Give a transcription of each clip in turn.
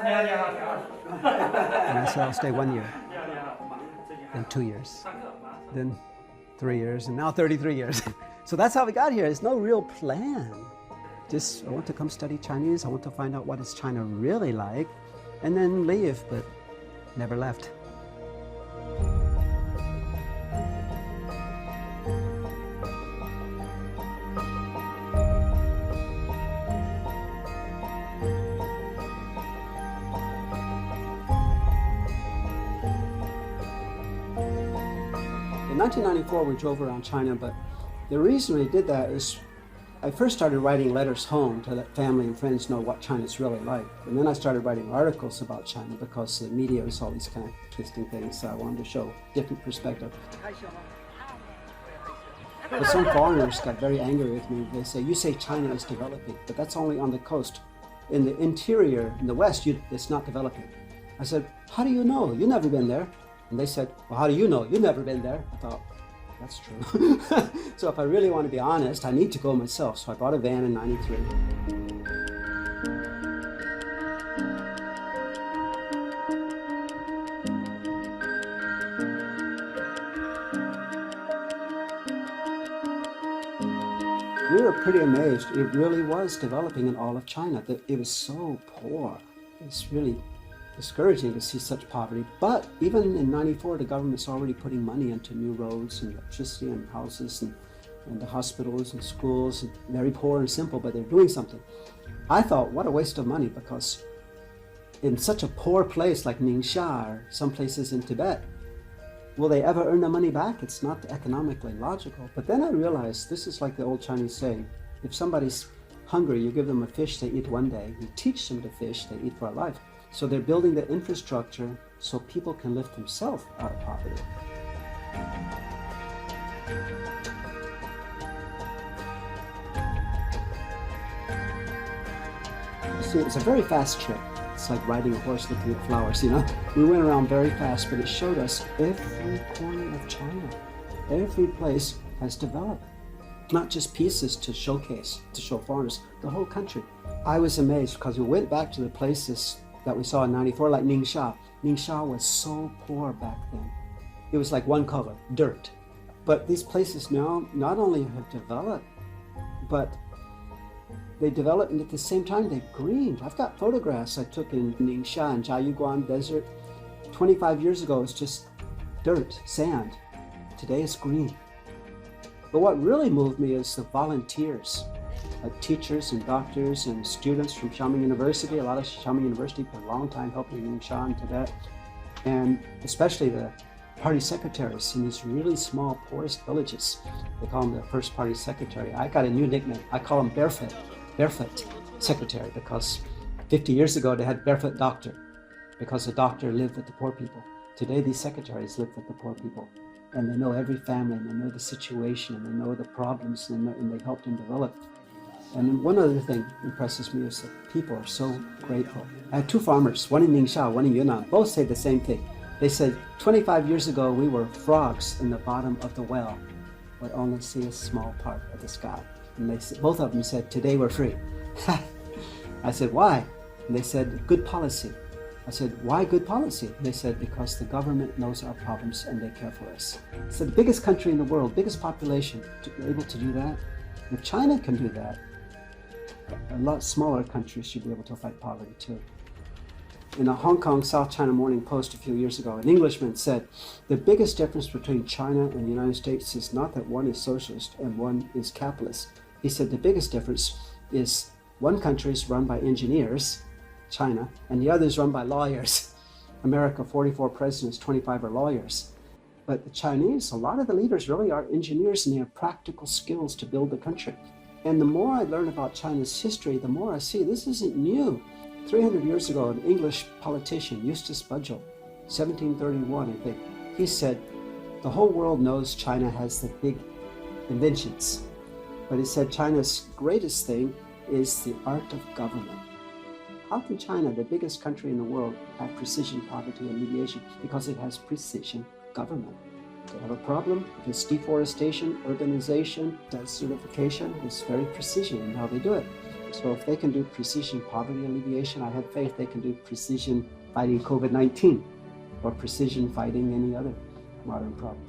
And I said, I'll stay 1 year, then 2 years, then 3 years, and now 33 years. So that's how we got here. There's no real plan. Just, I want to come study Chinese. I want to find out what is China really like, and then leave, but never left. In 1994, we drove around China, but the reason we did that is I first started writing letters home to let family and friends know what China's really like. And then I started writing articles about China because the media was all these kind of twisting things, so I wanted to show different perspective. But some foreigners got very angry with me. They say, you say China is developing, but that's only on the coast. In the interior, in the west, it's not developing. I said, how do you know? You've never been there. And they said, well, how do you know? You've never been there. I thought, that's true. So if I really want to be honest, I need to go myself. So I bought a van in '93. We were pretty amazed. It really was developing in all of China. It was so poor. It's really discouraging to see such poverty. But even in '94, the government's already putting money into new roads and electricity and houses and the hospitals and schools. And very poor and simple, but they're doing something. I thought, what a waste of money, because in such a poor place like Ningxia or some places in Tibet, will they ever earn the money back? It's not economically logical. But then I realized this is like the old Chinese saying, if somebody's hungry, you give them a fish, they eat one day. You teach them to fish, they eat for a life. So they're building the infrastructure so people can lift themselves out of poverty. See, it's a very fast trip. It's like riding a horse looking at flowers, you know? We went around very fast, but it showed us every corner of China. Every place has developed. Not just pieces to showcase, to show foreigners, the whole country. I was amazed because we went back to the places that we saw in '94, like Ningxia. Ningxia was so poor back then. It was like one color, dirt. But these places now not only have developed, but they developed and at the same time they've greened. I've got photographs I took in Ningxia and Jiayuguan Desert. 25 years ago, it was just dirt, sand. Today it's green. But what really moved me is the volunteers. Like teachers and doctors and students from Xiamen University. A lot of Xiamen University for a long time helping Ningxia and Tibet. And especially the party secretaries in these really small, poorest villages. They call them the first party secretary. I got a new nickname. I call them barefoot secretary, because 50 years ago they had barefoot doctor, because the doctor lived with the poor people. Today these secretaries live with the poor people. And they know every family, and they know the situation, and they know the problems, and they help them develop. And one other thing impresses me is that people are so grateful. I had two farmers, one in Ningxia, one in Yunnan, both say the same thing. They said, 25 years ago, we were frogs in the bottom of the well, but only see a small part of the sky. And they said, both of them said, today we're free. I said, why? And they said, good policy. I said, why good policy? They said, because the government knows our problems and they care for us. It's the biggest country in the world, biggest population, to be able to do that. If China can do that, a lot smaller countries should be able to fight poverty too. In a Hong Kong South China Morning Post a few years ago, an Englishman said, the biggest difference between China and the United States is not that one is socialist and one is capitalist. He said the biggest difference is one country is run by engineers, China, and the other is run by lawyers. America, 44 presidents, 25 are lawyers. But the Chinese, a lot of the leaders really are engineers, and they have practical skills to build the country. And the more I learn about China's history, the more I see this isn't new. 300 years ago, an English politician, Eustace Budgell, 1731, I think, he said, the whole world knows China has the big inventions. But he said China's greatest thing is the art of government. How can China, the biggest country in the world, have precision poverty and mediation? Because it has precision government. They have a problem, if it's deforestation, urbanization, desertification, it's very precision in how they do it. So if they can do precision poverty alleviation, I had faith they can do precision fighting COVID-19 or precision fighting any other modern problem.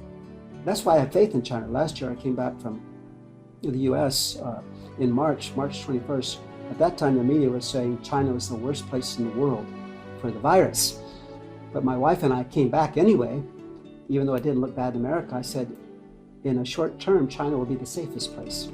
That's why I have faith in China. Last year I came back from the US in March 21st. At that time the media was saying China was the worst place in the world for the virus. But my wife and I came back anyway, even though it didn't look bad in America. I said, in a short term, China will be the safest place.